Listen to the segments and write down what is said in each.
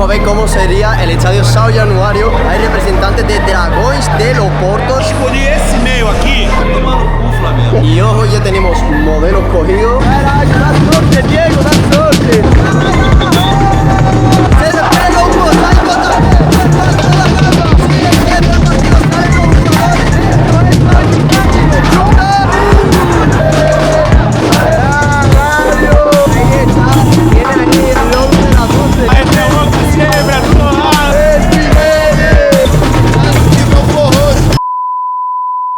a ver cómo sería el estadio São Januário. Hay representantes de Dragões de Oporto. Escolhi esse meio aqui. Y ojo, ya tenemos modelos cogidos. ¡Da suerte, Diego! ¡Da suerte! ¡Se despega un mosaico también! ¡El Vasco da Gama! ¡Sigue siendo el partido! ¡Salen los jugadores! Ahí está, tiene aquí el logo de la 12. Este é o que sempre,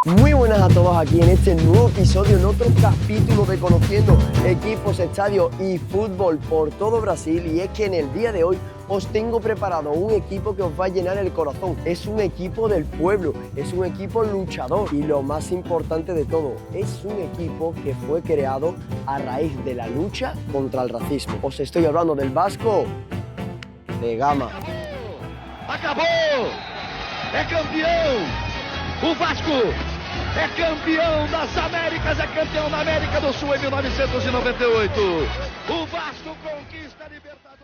Muy buenas a todos aquí en este nuevo episodio, en otro capítulo de Conociendo Equipos, Estadios y Fútbol por todo Brasil. Y es que en el día de hoy os tengo preparado un equipo que os va a llenar el corazón. Es un equipo del pueblo, es un equipo luchador y lo más importante de todo, es un equipo que fue creado a raíz de la lucha contra el racismo. Os estoy hablando del Vasco da Gama. Acabou! É campeão! O Vasco é campeão das Américas, é campeão da América do Sul em 1998. O Vasco conquista a Libertadores.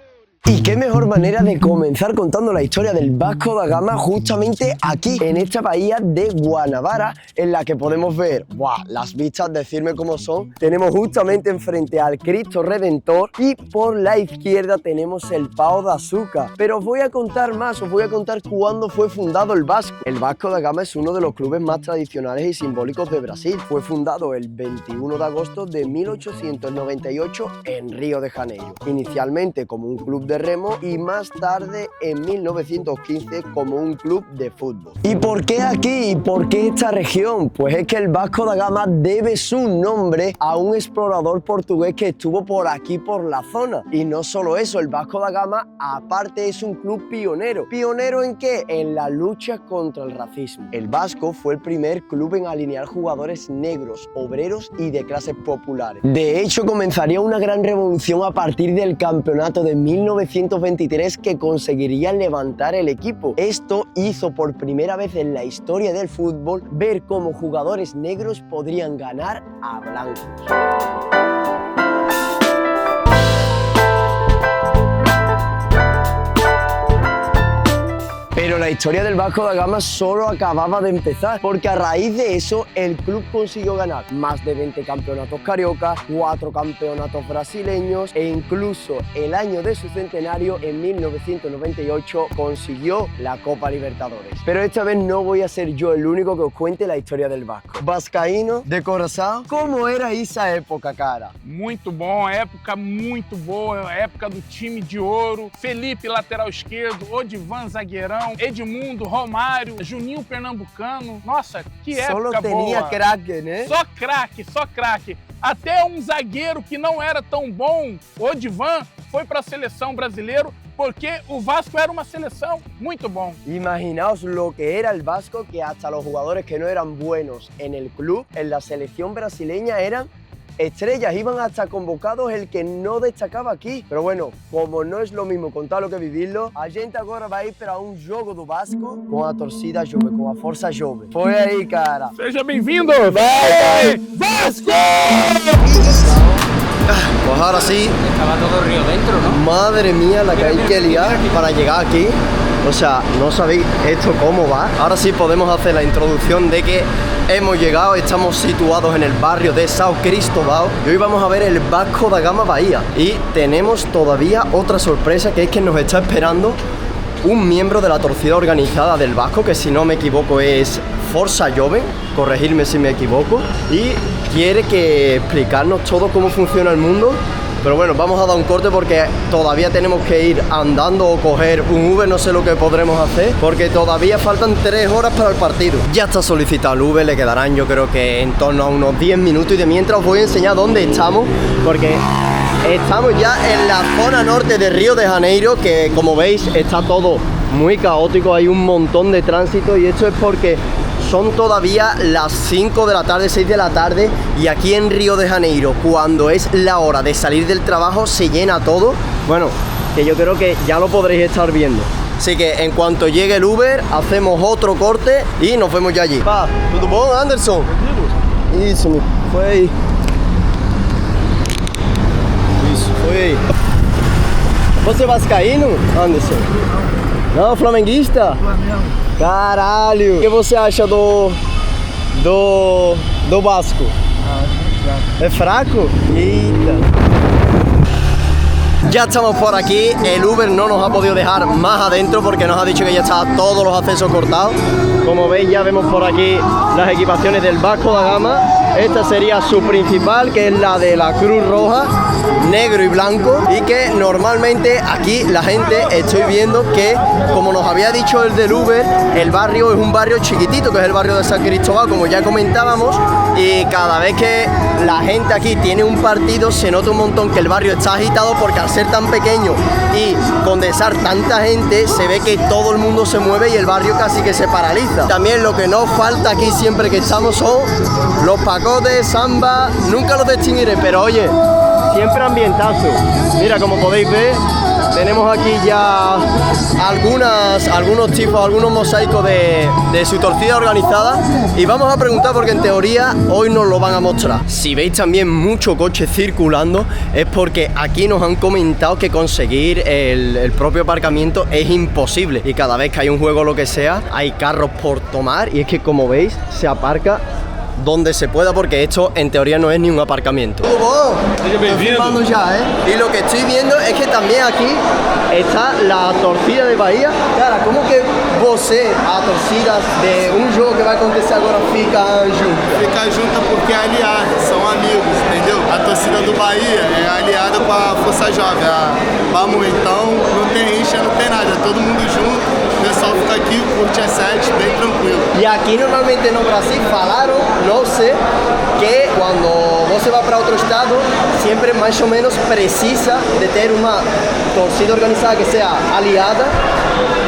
Y qué mejor manera de comenzar contando la historia del Vasco da Gama justamente aquí, en esta bahía de Guanabara, en la que podemos ver, las vistas, decirme cómo son. Tenemos justamente enfrente al Cristo Redentor y por la izquierda tenemos el Pão de Açúcar. Pero os voy a contar más, os voy a contar cuándo fue fundado el Vasco. El Vasco da Gama es uno de los clubes más tradicionales y simbólicos de Brasil. Fue fundado el 21 de agosto de 1898 en Río de Janeiro. Inicialmente como un club de remo y más tarde en 1915 como un club de fútbol. ¿Y por qué aquí? ¿Y por qué esta región? Pues es que el Vasco da Gama debe su nombre a un explorador portugués que estuvo por aquí por la zona. Y no solo eso, el Vasco da Gama aparte es un club pionero. ¿Pionero en qué? En la lucha contra el racismo. El Vasco fue el primer club en alinear jugadores negros, obreros y de clases populares. De hecho, comenzaría una gran revolución a partir del campeonato de 1923 que conseguiría levantar el equipo. Esto hizo por primera vez en la historia del fútbol ver cómo jugadores negros podrían ganar a blancos. Pero la historia del Vasco da Gama solo acababa de empezar, porque a raíz de eso el club consiguió ganar más de 20 campeonatos cariocas, 4 campeonatos brasileños e incluso el año de su centenario, en 1998, consiguió la Copa Libertadores. Pero esta vez no voy a ser yo el único que os cuente la historia del Vasco. Vascaíno, de coração, ¿cómo era esa época, cara? muito bom, época muito boa, época do time de ouro. Felipe, lateral esquerdo, Odivan, zagueirão, Edmundo, Romário, Juninho Pernambucano. Nossa, que época boa! Solo tenía craque, né? Só craque, só craque. Até um zagueiro que não era tão bom, Odivan, foi para a seleção brasileira porque o Vasco era uma seleção muito bom. Imaginaos lo que era el Vasco, que hasta los jugadores que no eran buenos en el club, en la selección brasileña, eran estrellas, iban hasta convocados el que no destacaba aquí. Pero bueno, como no es lo mismo contarlo que vivirlo, a gente agora vai ir para um jogo do Vasco com a torcida jovem, com a força jovem. Foi aí, cara. Seja bem-vindo! Vai, Vasco! Pues ahora sí, Estaba todo Río dentro, ¿no? madre mía la que hay que liar para llegar aquí. O sea, no sabéis esto cómo va. Ahora sí podemos hacer la introducción de que hemos llegado, estamos situados en el barrio de São Cristóvão y hoy vamos a ver el Vasco da Gama Bahía. Y tenemos todavía otra sorpresa, que es que nos está esperando un miembro de la torcida organizada del Vasco, que si no me equivoco es Força Jovem, corregirme si me equivoco, y quiere que explicarnos todo cómo funciona el mundo. Pero bueno, vamos a dar un corte porque todavía tenemos que ir andando o coger un Uber, no sé lo que podremos hacer, porque todavía faltan 3 horas para el partido. Ya está solicitado el Uber, le quedarán yo creo que en torno a unos 10 minutos y de mientras os voy a enseñar dónde estamos, porque estamos ya en la zona norte de Río de Janeiro, que como veis está todo muy caótico, hay un montón de tránsito y esto es porque son todavía las 5 de la tarde, 6 de la tarde, y aquí en Río de Janeiro, cuando es la hora de salir del trabajo, se llena todo. Bueno, que yo creo que ya lo podréis estar viendo. Así que en cuanto llegue el Uber, hacemos otro corte y nos vemos ya allí. Pa, ¿tudo bom, Anderson? Isso, foi aí. Isso, foi aí. Você é vascaíno, Anderson? Não, flamenguista? Flamengo. Caralho! O que você acha do Vasco? Ah, ¿Es fraco? Ya estamos por aquí, el Uber no nos ha podido dejar más adentro porque nos ha dicho que ya está todos los accesos cortados. Como veis ya vemos por aquí las equipaciones del Vasco da Gama. Esta sería su principal, que es la de la Cruz Roja, negro y blanco, y que normalmente aquí la gente, estoy viendo que, como nos había dicho el del Uber, el barrio es un barrio chiquitito, que es el barrio de San Cristóbal, como ya comentábamos, y cada vez que la gente aquí tiene un partido se nota un montón que el barrio está agitado, porque al ser tan pequeño y condensar tanta gente se ve que todo el mundo se mueve y el barrio casi que se paraliza. También lo que nos falta aquí siempre que estamos son los pacotes, samba, nunca los distinguiré, pero oye, siempre ambientazo. Mira, como podéis ver, tenemos aquí ya algunos tipos, algunos mosaicos de su torcida organizada, y vamos a preguntar porque en teoría hoy nos lo van a mostrar. Si veis también mucho coche circulando es porque aquí nos han comentado que conseguir el propio aparcamiento es imposible, y cada vez que hay un juego o lo que sea hay carros por tomar, y es que como veis se aparca donde se pueda, porque esto en teoría no es ni un aparcamiento. Estoy filmando ya, Y lo que estoy viendo es que también aquí está la torcida de Bahía. Cara, como que você, a torcida de un jogo que vai acontecer agora, fica junta? Fica junta porque é aliada, são amigos, entendeu? A torcida do Bahia é aliada com a Força Jovem, a Vamos, então não tem rixa, não tem nada, todo mundo junto, o pessoal fica aqui, curte as sets, bem tranquilo. Y aquí normalmente no Brasil falaron, no sé, que cuando você va para otro estado siempre más o menos precisa de ter uma torcida organizada que sea aliada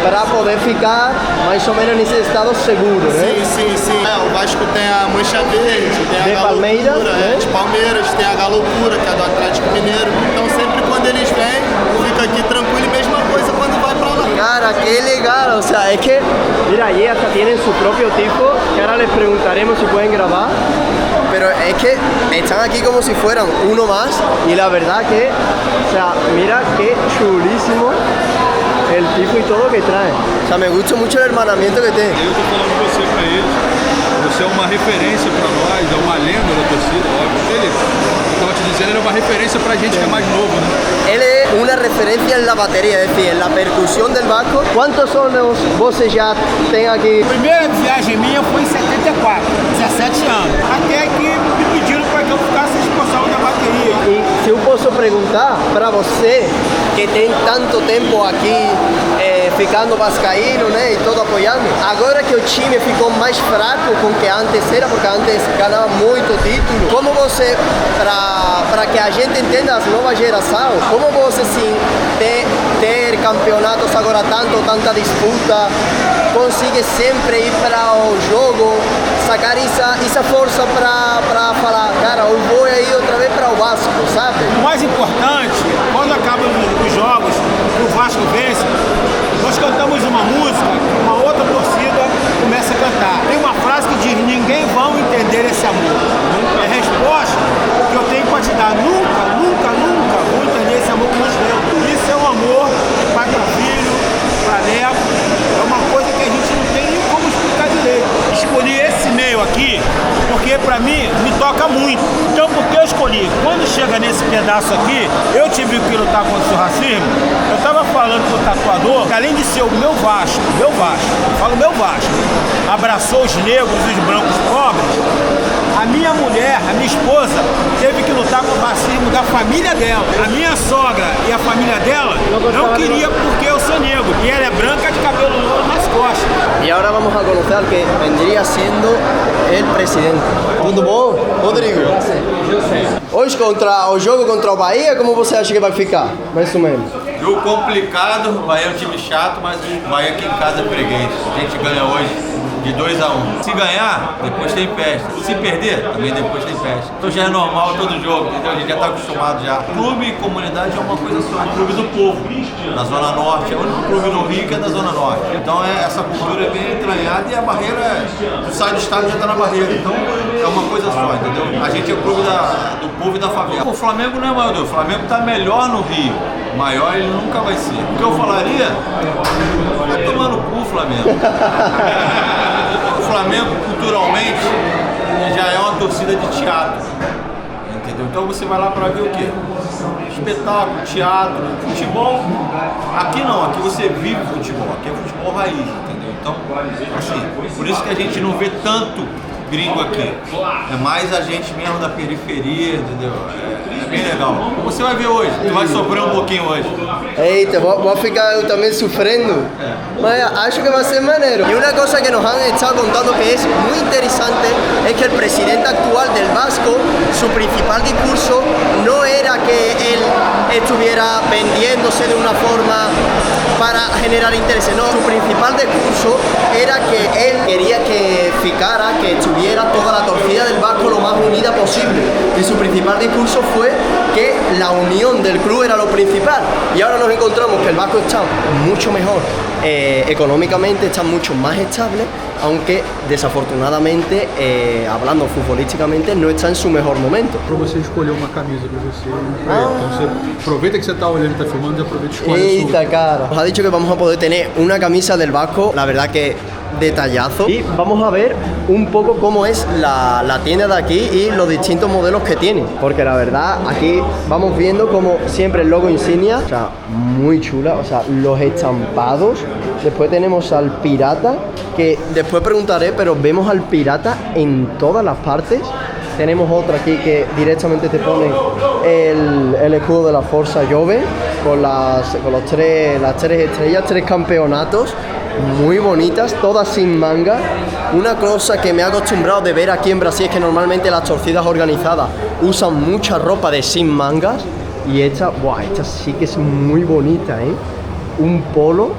para poder ficar mais ou menos nesse estado seguro, né? Sim. O Vasco tem a Mancha Verde, tem a de Palmeiras, né? De Palmeiras, tem a Galopura, que é do Atlético Mineiro. Então sempre quando eles vêm, fica aqui tranquilo, e mesma coisa quando vai pra lá. Cara, qué legal, o sea, es que, mira, allí hasta tienen su propio tipo, que ahora les preguntaremos si pueden grabar, pero es que están aquí como si fueran uno más, y la verdad que, o sea, mira qué chulísimo el tipo y todo que trae. O sea, me gusta mucho el hermanamiento que tiene. Eu tô falando com você pra eles, você é uma referência pra nós, é uma lenda da torcida, óbvio. Ele, eu tava te dizendo, ele é uma referência pra gente que é mais novo, né? Él es una referencia en la batería, es decir, en la percusión del Vasco. ¿Cuántos sonos voces ya tienen aquí? A primeira viagem minha foi em 74, 17 anos. Até que me pediram para que eu ficasse responsável da bateria. Y si yo puedo preguntar para você, que tem tanto tempo aqui ficando vascaíno, né, e todo apoiando, agora que o time ficou mais fraco com que antes era, porque antes ganhava muito título, como você, para que a gente entenda as novas gerações, como você sim ter campeonatos agora tanta disputa, consegue sempre ir para o jogo, sacar essa força para falar, cara, eu vou aí outra vez para o Vasco, sabe? O mais importante, quando acabam os jogos, o Vasco vence, nós cantamos uma música, uma outra torcida começa a cantar. Tem uma frase que diz: ninguém vai entender esse amor. É a resposta que eu tenho para te dar. Nunca vou entender esse amor que nós temos. Isso é um amor de pai para filho, para neto. É uma coisa que a gente não tem nem como explicar direito. Escolhi esse meio aqui porque para mim me toca muito. Então, por que eu escolhi? Quando chega nesse pedaço aqui, eu tive que lutar contra o racismo. Eu estava falando pro tatuador que, além de ser o meu Vasco, eu falo meu Vasco, abraçou os negros e os brancos pobres, a minha mulher, a minha esposa, teve que lutar com o racismo da família dela. A minha sogra e a família dela não queria porque eu sou negro. E ela é branca de cabelo louro nas costas. Y ahora vamos a conocer al que vendría siendo el presidente. Tudo bom, Rodrigo? Hoje o jogo contra o Bahia, como você acha que vai ficar? Mais ou menos. Jogo complicado, o Bahia é um time chato, mas o Bahia aqui em casa é freguês. A gente ganha hoje de 2-1. Se ganhar, depois tem festa. Se perder, também depois tem festa. Então já é normal todo jogo, entendeu? A gente já está acostumado já. Clube e comunidade é uma coisa só. É clube do povo, na Zona Norte. É o único clube no Rio que é da Zona Norte. Então essa cultura é bem entranhada e a barreira, sai do estado já está na barreira. Então é uma coisa só, entendeu? A gente é o clube do povo e da favela. O Flamengo não é maior, o Flamengo está melhor no Rio. maior ele nunca vai ser. O que eu falaria? Vai tomar no cu, Flamengo. O Flamengo, culturalmente, já é uma torcida de teatro. Entendeu? Então você vai lá para ver o quê? Espetáculo, teatro, futebol. Aqui não, aqui você vive futebol, aqui é futebol raiz, entendeu? Então, assim, por isso que a gente não vê tanto gringo aqui. É mais a gente mesmo da periferia, entendeu? É bem legal. Como você vai ver hoje, tu vai sofrer um pouquinho hoje. Eita, vou ficar eu também sofrendo. Mas acho que vai ser maneiro. Y una cosa que nos han estado contando que es muy interesante es que el presidente actual del Vasco, su principal discurso no era que él estuviera vendiéndose de una forma para generar intereses, no, su principal discurso era que él quería que ficara, que estuviera toda la torcida del Vasco lo más unida posible, y su principal discurso fue que la unión del club era lo principal, y ahora nos encontramos que el Vasco está mucho mejor económicamente, está mucho más estable, aunque desafortunadamente, hablando futbolísticamente, no está en su mejor momento. Para você escolher uma camisa para você, então você aproveita que você está olhando, está filmando, aproveita y escolhe a sua. Cara. Nos ha dicho que vamos a poder tener una camisa del Vasco, la verdad que detallazo. Y vamos a ver un poco cómo es la tienda de aquí y los distintos modelos que tiene. Porque la verdad, aquí vamos viendo como siempre el logo insignia, o sea, muy chula, o sea, los estampados. Después tenemos al pirata, que después preguntaré, pero vemos al pirata en todas las partes. Tenemos otra aquí que directamente te pone el escudo de la Forza Jove con las tres estrellas, 3 campeonatos muy bonitas, todas sin manga. Una cosa que me he acostumbrado de ver aquí en Brasil es que normalmente las torcidas organizadas usan mucha ropa de sin mangas, y esta sí que es muy bonita, ¿eh? Un polo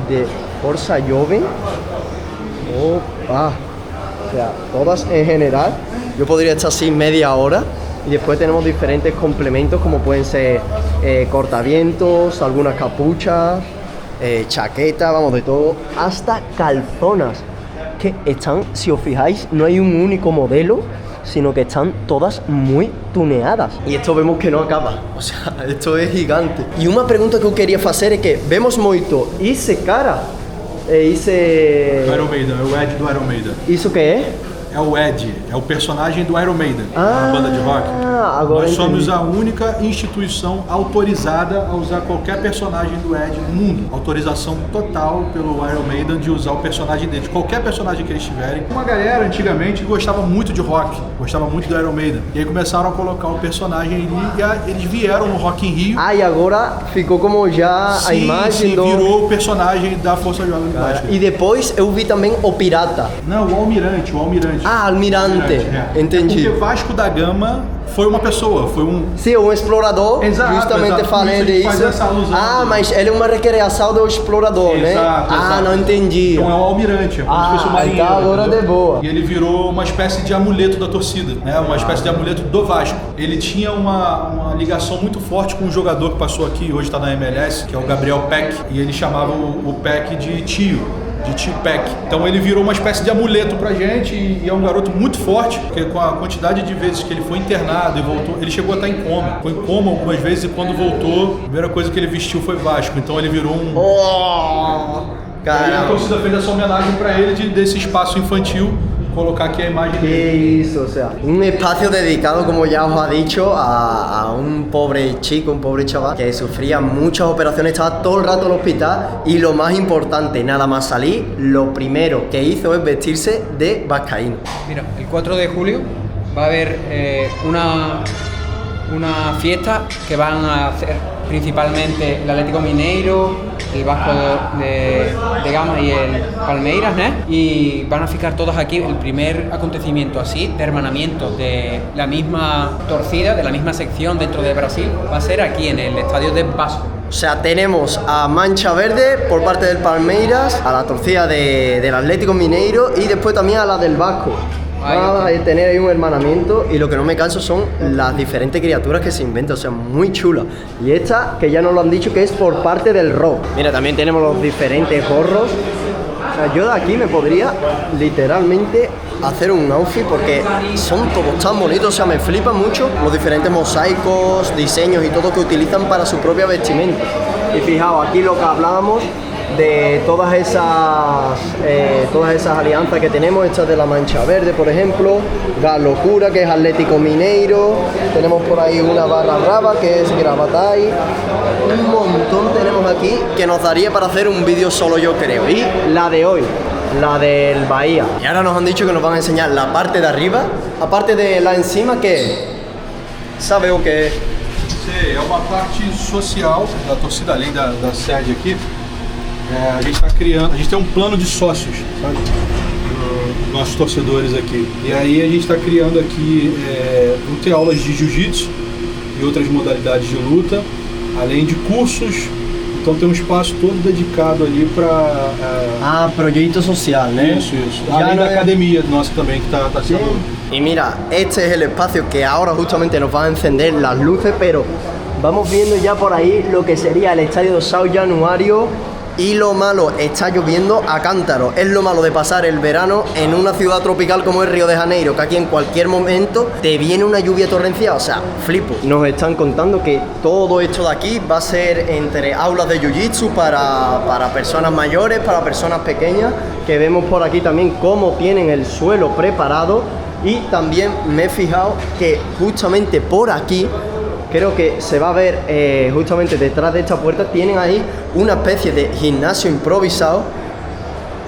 de Forza Jove. O sea, todas en general. Yo podría estar así media hora, y después tenemos diferentes complementos como pueden ser cortavientos, algunas capuchas, chaqueta, vamos, de todo, hasta calzonas, que están, si os fijáis, no hay un único modelo, sino que están todas muy tuneadas. Y esto vemos que no acaba, o sea, esto es gigante. Y una pregunta que eu queria fazer é que vemos muito esse cara, Do Iron Maiden, é o Ed do Iron Maiden. Isso que é? É o Ed, é o personagem do Iron Maiden, uma banda de rock. Agora nós somos entendi. a única instituição autorizada a usar qualquer personagem do Ed no mundo. Autorização total pelo Iron Maiden de usar o personagem deles, qualquer personagem que eles tiverem. Uma galera antigamente gostava muito de rock, gostava muito do Iron Maiden. E aí começaram a colocar o personagem ali, e eles vieram no Rock in Rio. E agora ficou como já a imagem do... virou o personagem da Força Jovem do Vasco. E depois eu vi também o pirata. Não, o Almirante. Almirante, entendi. É porque Vasco da Gama foi uma pessoa, foi um... Sim, um explorador, exato, justamente falando disso. Mas ele é uma recriação do explorador, né? Exato. Não entendi. Então é o almirante, é como se fosse um marinheiro. Então agora de boa. E ele virou uma espécie de amuleto da torcida, né? Uma espécie de amuleto do Vasco. Ele tinha uma ligação muito forte com um jogador que passou aqui, hoje está na MLS, que é o Gabriel Peck, e ele chamava o Peck de tio Peck. Então ele virou uma espécie de amuleto pra gente, e é um garoto muito forte, porque com a quantidade de vezes que ele foi internado e voltou, ele chegou a estar em coma. Foi em coma algumas vezes, e quando voltou, a primeira coisa que ele vestiu foi Vasco. Então ele virou um... E a torcida fez essa homenagem pra ele desse espaço infantil, colocar aqui a imagem dele. Isso, o sea, un espacio dedicado, como ya os ha dicho, a un pobre chico, un pobre chaval que sufría muchas operaciones, estaba todo el rato en el hospital, y lo más importante, nada más salir, lo primero que hizo es vestirse de vascaíno. Mira, el 4 de julio va a haber una fiesta que van a hacer principalmente el Atlético Mineiro, el Vasco de Gama y el Palmeiras, ¿no? Y van a fijar todos aquí el primer acontecimiento así de hermanamiento de la misma torcida, de la misma sección dentro de Brasil, va a ser aquí en el estadio de Vasco. O sea, tenemos a Mancha Verde por parte del Palmeiras, a la torcida del Atlético Mineiro, y después también a la del Vasco. Nada, de tener ahí un hermanamiento, y lo que no me canso son las diferentes criaturas que se inventan, o sea, muy chula. Y esta, que ya nos lo han dicho, que es por parte del rock. Mira, también tenemos los diferentes gorros, O sea, yo de aquí me podría literalmente hacer un outfit porque son todos tan bonitos, o sea, me flipan mucho los diferentes mosaicos, diseños y todo que utilizan para su propia vestimenta. Y fijaos, aquí lo que hablábamos de todas esas alianzas que tenemos, estas de la Mancha Verde, por ejemplo, Gas Locura, que es Atlético Mineiro, tenemos por ahí una Barra Brava, que es Gravatai, un montón tenemos aquí que nos daría para hacer un vídeo solo, yo creo. Y la de hoy, la del Bahía. Y ahora nos han dicho que nos van a enseñar la parte de arriba, aparte de la encima, que sabe o qué. É uma parte social da torcida, além da sede aqui. A gente está criando, a gente tem um plano de sócios, sabe? Nossos torcedores aqui. E aí a gente está criando aqui, vão ter aulas de jiu-jitsu e outras modalidades de luta, além de cursos. Então tem um espaço todo dedicado ali para... proyecto social, né? Isso. Além da academia nossa também, que está sendo... Y mira, este es el espacio que ahora justamente nos van a encender las luces, pero vamos viendo ya por ahí lo que sería el estadio de São Januário. Y lo malo, está lloviendo a cántaro. Es lo malo de pasar el verano en una ciudad tropical como es Río de Janeiro, que aquí en cualquier momento te viene una lluvia torrencial, o sea, flipo. Nos están contando que todo esto de aquí va a ser entre aulas de jiu-jitsu para personas mayores, para personas pequeñas, que vemos por aquí también cómo tienen el suelo preparado. Y también me he fijado que justamente por aquí, creo que se va a ver justamente detrás de esta puerta, tienen ahí una especie de gimnasio improvisado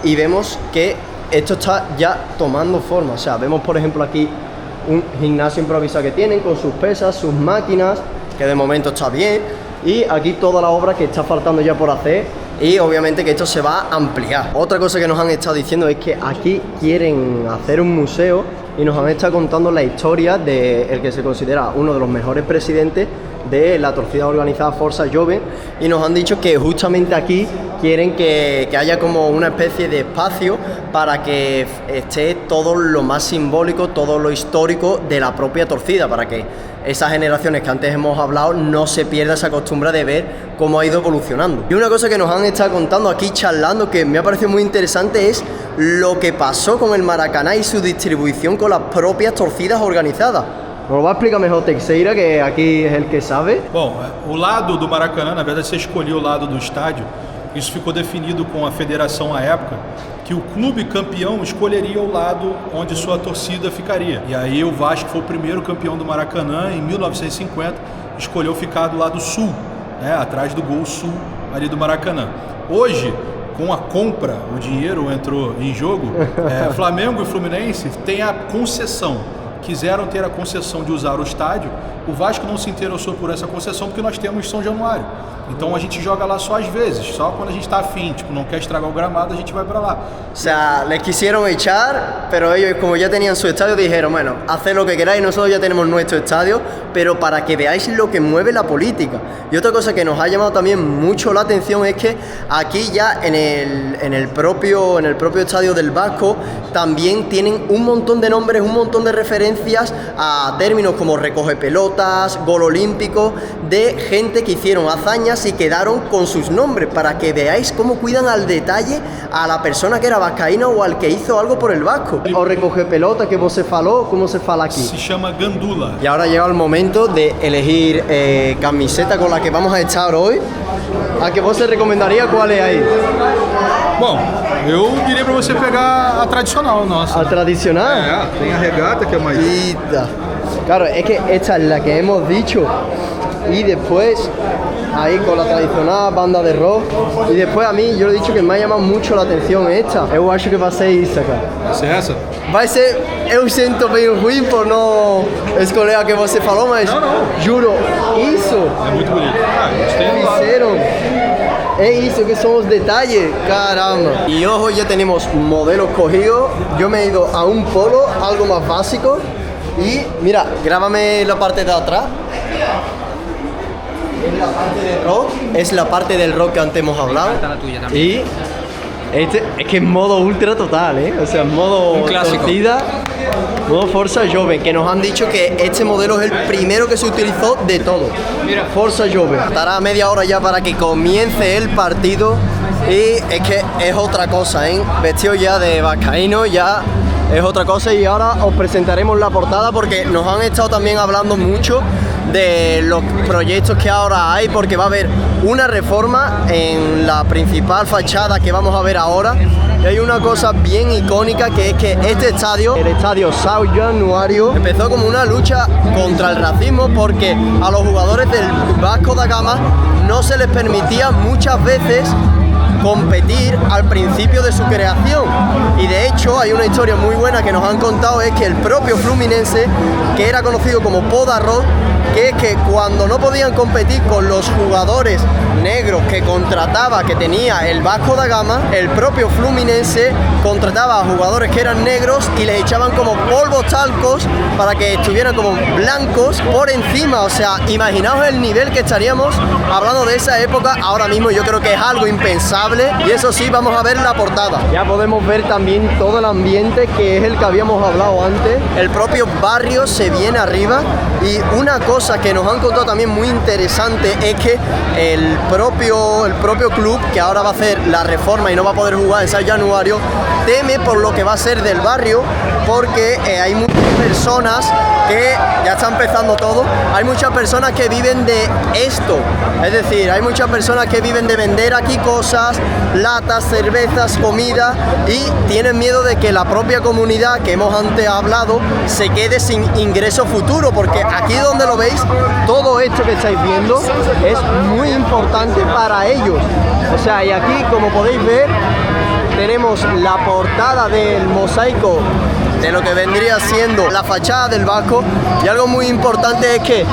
y vemos que esto está ya tomando forma. O sea, vemos por ejemplo aquí un gimnasio improvisado que tienen con sus pesas, sus máquinas, que de momento está bien, y aquí toda la obra que está faltando ya por hacer, y obviamente que esto se va a ampliar. Otra cosa que nos han estado diciendo es que aquí quieren hacer un museo y nos han estado contando la historia de el que se considera uno de los mejores presidentes de la torcida organizada Força Jovem, y nos han dicho que justamente aquí quieren que haya como una especie de espacio para que esté todo lo más simbólico, todo lo histórico de la propia torcida, para que esas generaciones que antes hemos hablado no se pierda esa costumbre de ver cómo ha ido evolucionando. Y una cosa que nos han estado contando aquí charlando que me ha parecido muy interesante es lo que pasó con el Maracaná y su distribución con las propias torcidas organizadas. Nos lo va a explicar mejor Teixeira, que aqui é ele que sabe. Bom, o lado do Maracanã, na verdade, você escolheu o lado do estádio. Isso ficou definido com a federação à época, que o clube campeão escolheria o lado onde sua torcida ficaria. E aí o Vasco foi o primeiro campeão do Maracanã, em 1950, escolheu ficar do lado sul, né, atrás do gol sul ali do Maracanã. Hoje, com a compra, o dinheiro entrou em jogo, Flamengo e Fluminense têm a concessão. Quiseram ter a concessão de usar o estádio. O Vasco não se interessou por essa concessão porque nós temos São Januário. Então a gente joga lá só às vezes, só quando a gente está afim, tipo, não quer estragar o gramado, a gente vai para lá. O sea, les quisieron echar, pero ellos como ya tenían su estadio dijeron, bueno, haced lo que queráis, nosotros ya tenemos nuestro estadio, pero para que veáis lo que mueve la política. Y otra cosa que nos ha llamado también mucho la atención es que aquí ya en el propio estadio del Vasco también tienen un montón de nombres, un montón de referencias a términos como recoge pelotas, gol olímpico, de gente que hicieron hazañas y quedaron con sus nombres, para que veáis cómo cuidan al detalle a la persona que era vascaína o al que hizo algo por el Vasco. O recoge pelota que você falou, ¿cómo se fala aquí? Se llama Gandula. Y ahora llega el momento de elegir camiseta con la que vamos a estar hoy. ¿A que você recomendaría cuál es ahí? Bom, eu diria para você pegar a tradicional nossa. ¿A tradicional? Tem a regata que é mais... Claro, es que esta es la que hemos dicho. Y después, ahí con la tradicional banda de rock. Y después a mí, yo le he dicho que me ha llamado mucho la atención esta. Eu acho que vai ser isso, cara. Vai ser essa? Vai ser, eu sinto meio ruim por não escolher a que você falou, mas juro, isso é muito bonito. Fizeram. Es eso que son los detalles, caramba. Y ojo, ya tenemos modelos cogidos. Yo me he ido a un polo, algo más básico. Y mira, grábame la parte de atrás. Es la parte de rock, es la parte del rock que antes hemos hablado. Y este es que es modo ultra total, o sea, modo torcida, modo Força Jovem, que nos han dicho que este modelo es el primero que se utilizó de todo. Mira, Força Jovem. Estará media hora ya para que comience el partido. Y es que es otra cosa, ¿eh? Vestido ya de vascaíno, ya es otra cosa. Y ahora os presentaremos la portada porque nos han estado también hablando mucho de los proyectos que ahora hay, porque va a haber una reforma en la principal fachada que vamos a ver ahora. Y hay una cosa bien icónica, que es que este estadio, el estadio São Januário, empezó como una lucha contra el racismo, porque a los jugadores del Vasco da Gama no se les permitía muchas veces competir al principio de su creación. Y de hecho hay una historia muy buena que nos han contado, es que el propio Fluminense, que era conocido como Podarroz, que es que cuando no podían competir con los jugadores negros que contrataba, que tenía el Vasco da Gama, el propio Fluminense contrataba a jugadores que eran negros y les echaban como polvos talcos para que estuvieran como blancos por encima. O sea, imaginaos el nivel que estaríamos hablando de esa época. Ahora mismo yo creo que es algo impensable. Y eso sí, vamos a ver la portada. Ya podemos ver también todo el ambiente, que es el que habíamos hablado antes. El propio barrio se viene arriba. Y una cosa que nos han contado también muy interesante es que el propio club, que ahora va a hacer la reforma y no va a poder jugar en São Januário, teme por lo que va a ser del barrio, porque hay muchas personas que ya está empezando todo. Hay muchas personas que viven de esto, es decir, hay muchas personas que viven de vender aquí cosas, latas, cervezas, comida, y tienen miedo de que la propia comunidad que hemos antes hablado se quede sin ingreso futuro, porque aquí donde lo veis, todo esto que estáis viendo es muy importante para ellos. O sea, y aquí, como podéis ver, tenemos la portada del mosaico de lo que vendría siendo la fachada del Vasco. Y algo muy importante es que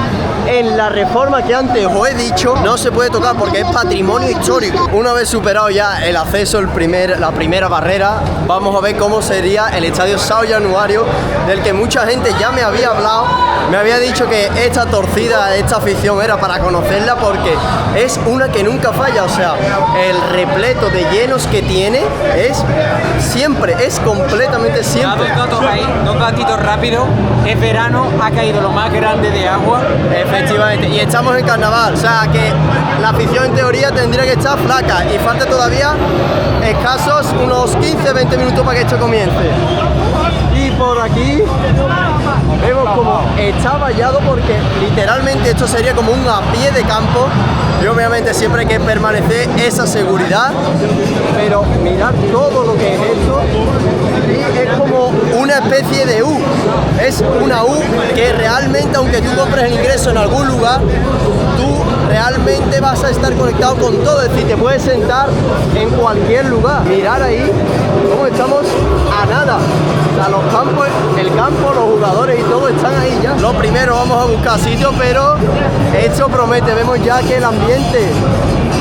en la reforma que antes os he dicho no se puede tocar porque es patrimonio histórico. Una vez superado ya el acceso, la primera barrera, vamos a ver cómo sería el estadio São Januário, del que mucha gente ya me había hablado. Me había dicho que esta torcida, esta afición era para conocerla, porque es una que nunca falla. O sea, el repleto de llenos que tiene es siempre, es completamente siempre. Dos gatitos rápidos. Es verano, ha caído lo más grande de agua. Efectivamente, y estamos en carnaval, o sea que la afición en teoría tendría que estar flaca, y falta todavía escasos unos 15-20 minutos para que esto comience. Y por aquí vemos como está vallado, porque literalmente esto sería como un a pie de campo, y obviamente siempre hay que permanecer esa seguridad. Pero mirad todo lo que es esto, y es como una especie de U, es una U que realmente, aunque tú compres el ingreso en algún lugar, tú realmente vas a estar conectado con todo, es decir, te puedes sentar en cualquier lugar. Mirad ahí cómo estamos a nada. O sea, los campos, el campo, los jugadores y todo están ahí ya. Lo primero, vamos a buscar sitio, pero esto promete. Vemos ya que el ambiente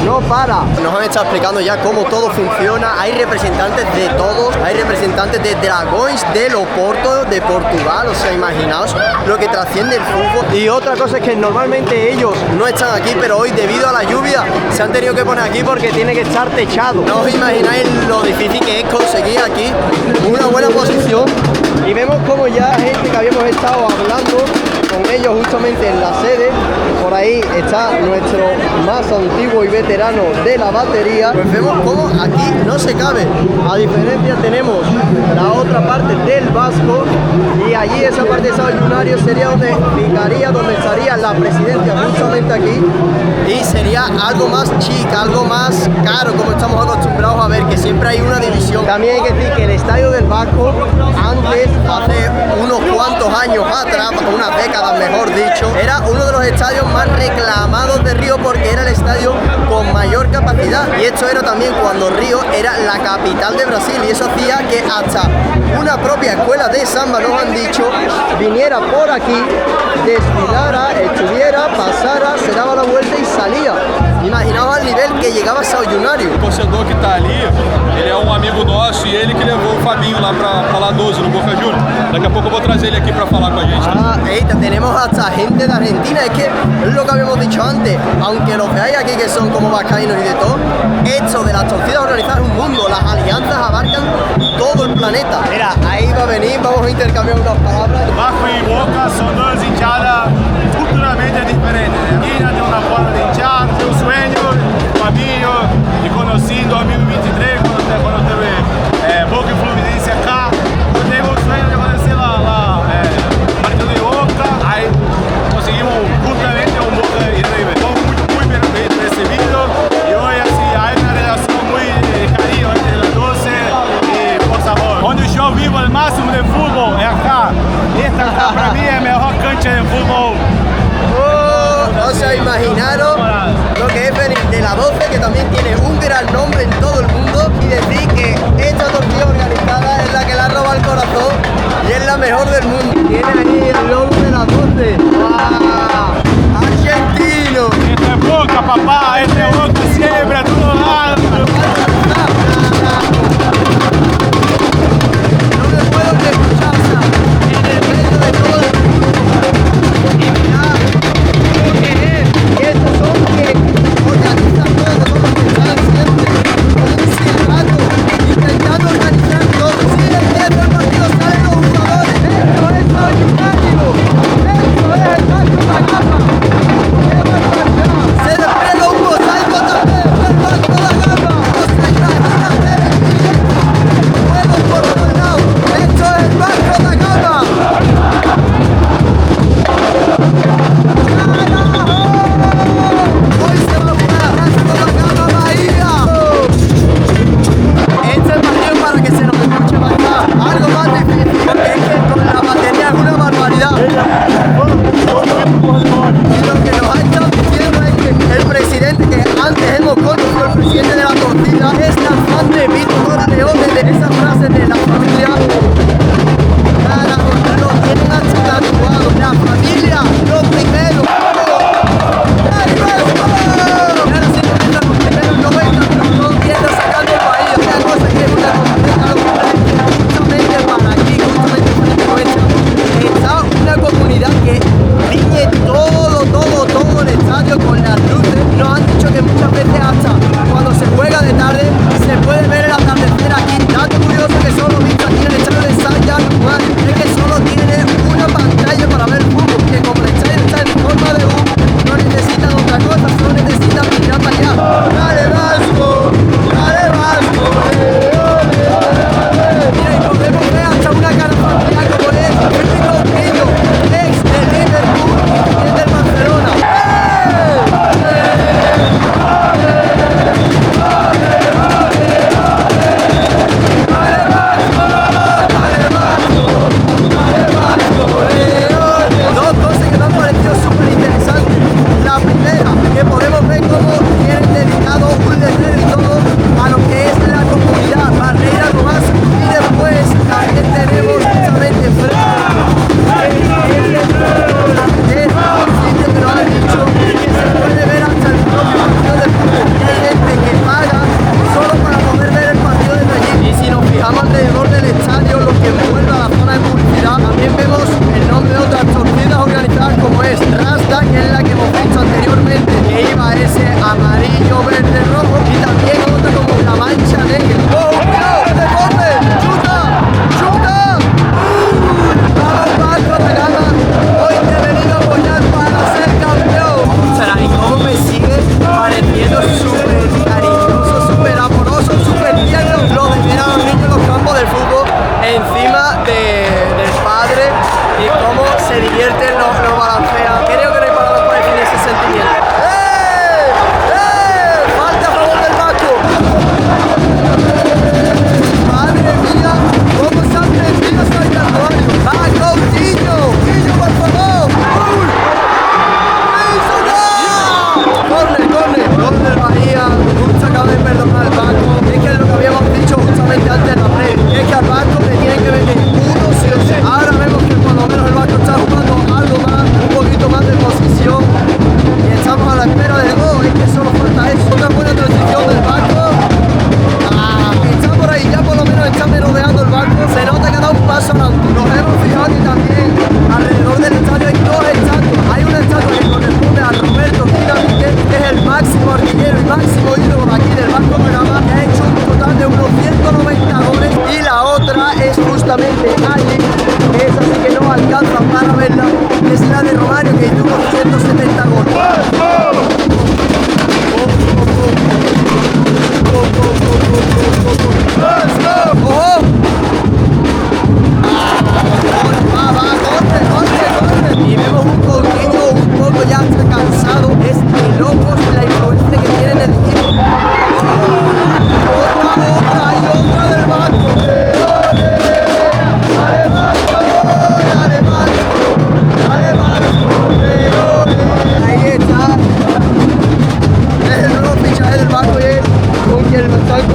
no para. Nos han estado explicando ya cómo todo funciona. Hay representantes de todos, hay representantes de Dragões del Oporto, de Portugal. O sea, imaginaos lo que trasciende el fútbol. Y otra cosa es que normalmente ellos no están aquí, pero hoy, debido a la lluvia, se han tenido que poner aquí porque tiene que estar techado. No os imagináis lo difícil que es conseguir aquí una buena posición. Y vemos como ya gente que habíamos estado hablando con ellos justamente en la sede, por ahí está nuestro más antiguo y veterano de la batería. Pues vemos como aquí no se cabe. A diferencia, tenemos la otra parte del Vasco, y allí esa parte de São Januário sería donde ficaría, donde estaría la presidencia, justamente aquí, y sería algo más chic, algo más caro, como estamos acostumbrados a ver, que siempre hay una división. También hay que decir que el estadio del Vasco, antes, hace unos cuantos años atrás, unas décadas mejor dicho, era uno de los estadios más reclamados de Río, porque era el estadio con mayor capacidad, y esto era también cuando Río era la capital de Brasil, y eso hacía que hasta una propia escuela de samba, nos han dicho, viniera por aquí, desfilara, estuviera, pasara, se daba la vuelta y salía. Imaginaos al nivel que llegaba São Januário. O torcedor que está ali, ele é um amigo nosso, e ele que levou o Fabinho lá para La 12 no Boca Juniors. Daqui a pouco eu vou trazer ele aqui para falar com a gente. Tenemos hasta gente de Argentina. Es que es lo que habíamos dicho antes, aunque los veáis aquí que son como vascaínos y de todo, esto de las torcidas organizadas es un mundo. Las alianzas abarcan todo el planeta. Mira, ahí va a venir, vamos a intercambiar unas palabras. Vasco y Boca son dos hinchadas culturalmente diferentes. Argentina tiene una forma de hinchar, un sueño, Fabinho, y conociendo a amigos hinchas de fútbol. No se imaginaron lo que es venir de la 12, que también tiene un gran nombre en todo el mundo, y decir que esta tortilla organizada es la que le ha robado el corazón y es la mejor del mundo. Tiene ahí el logo de la 12. ¡Wow! ¡Argentino! Esta es Boca, papá, esta es Boca siempre, a todos lados. No me puedo escuchar en el medio de todo el mundo. Y mirad lo que es. Y estos son que organizan todo, son los que están siempre con un silbato, intentando organizar todo. Si el tiempo del partido salen los jugadores, esto es magnífico. Esto es el Vasco da Gama. ¡Qué barbaridad! Se despliega un mosaico también.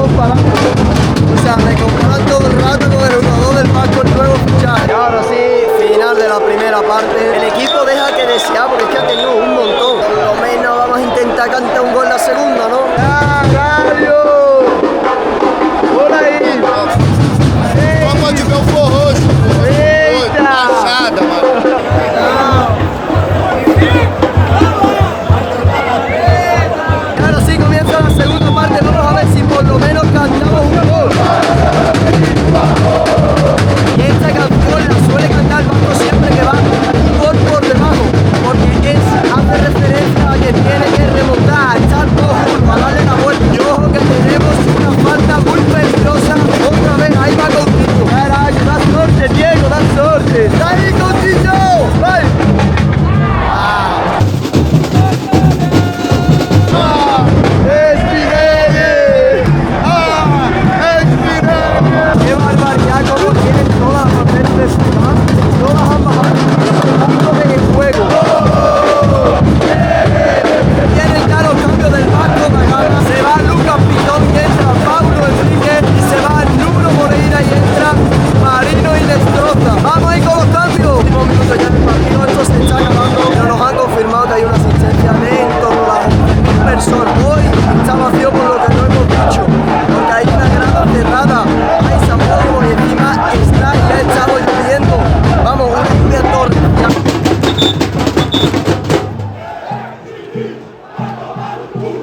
vamos para adelante. O sea, me comparan todo el rato con el jugador del Vasco, el nuevo fichaje. Y ahora sí, final de la primera parte. El equipo deja que desear porque es que ha tenido un montón. Por lo menos vamos a intentar cantar un gol la segunda, ¿no? ¡Ah, Gario! ¡Por ahí! Vamos de Belfort Roxo. ¡Eita! Machada, mano. Y ahora sí comienza la segunda parte. Vamos a ver si por lo menos cantamos un gol. Y esta canción la suele cantar el Vasco siempre que va un gol por debajo, porque hace referencia a que tiene que remontar, a echar dos juntos, a darle la vuelta. Y ojo que tenemos una falta muy peligrosa. Otra vez, ahí va Coutinho. Carajo, da suerte, Diego, da suerte. ¡Está ahí Coutinho! ¡Vai! ¡Qué barbaridad! Como tienen todas las banderas de Ciudad, todas han bajado un punto en el juego. Vienen ya los cambios del Vasco da Gama. Se va Lucas Pitón y entra Pablo Enrique. Y se va Nuno Moreira y entra Marino y Destroza. Vamos ahí con los cambios. Último minuto ya en el partido, esto se está acabando. Pero nos han confirmado que hay una asistencia de en torno a las 1.000 personas. Hoy está vacío por lo que no hemos dicho, porque hay una grada cerrada. Hay San Pedro y encima está y ha estado lloviendo. Vamos, una lluvia torrencial.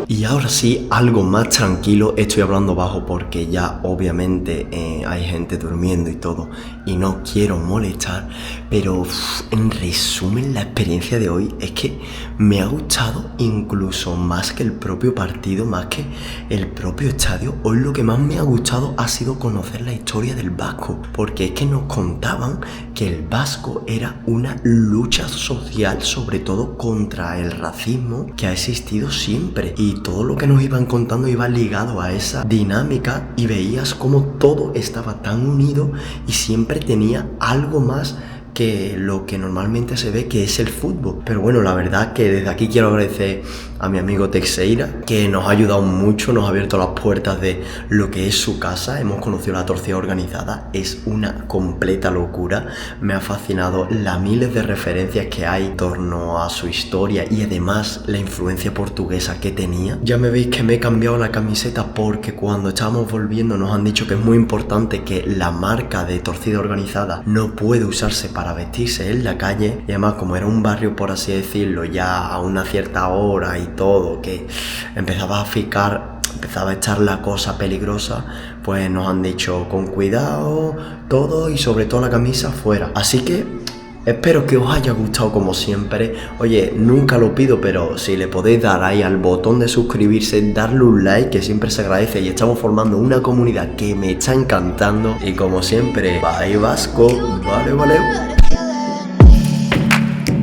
Y ahora sí, algo más tranquilo. Estoy hablando bajo porque ya obviamente hay gente durmiendo y todo y no quiero molestar, pero en resumen la experiencia de hoy es que me ha gustado incluso más que el propio partido, más que el propio estadio. Hoy lo que más me ha gustado ha sido conocer la historia del Vasco, porque es que nos contaban que el Vasco era una lucha social, sobre todo contra el racismo que ha existido siempre, y todo lo que nos iban contando iba ligado a esa dinámica y veías como todo estaba tan unido y siempre tenía algo más que lo que normalmente se ve, que es el fútbol. Pero bueno, la verdad que desde aquí quiero agradecer a mi amigo Teixeira, que nos ha ayudado mucho, nos ha abierto las puertas de lo que es su casa. Hemos conocido la torcida organizada, es una completa locura. Me ha fascinado las miles de referencias que hay en torno a su historia y además la influencia portuguesa que tenía. Ya me veis que me he cambiado la camiseta porque cuando estábamos volviendo nos han dicho que es muy importante que la marca de torcida organizada no puede usarse para vestirse en la calle, y además como era un barrio, por así decirlo, ya a una cierta hora y todo, que empezaba a echar la cosa peligrosa, pues nos han dicho con cuidado todo y sobre todo la camisa fuera. Así que espero que os haya gustado como siempre. Oye, nunca lo pido, pero si le podéis dar ahí al botón de suscribirse, darle un like, que siempre se agradece, y estamos formando una comunidad que me está encantando. Y como siempre, bye Vasco, vale.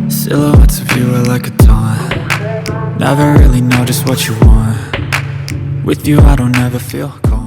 Silhouettes of you are like a taunt. Never really know just what you want. With you I don't ever feel calm.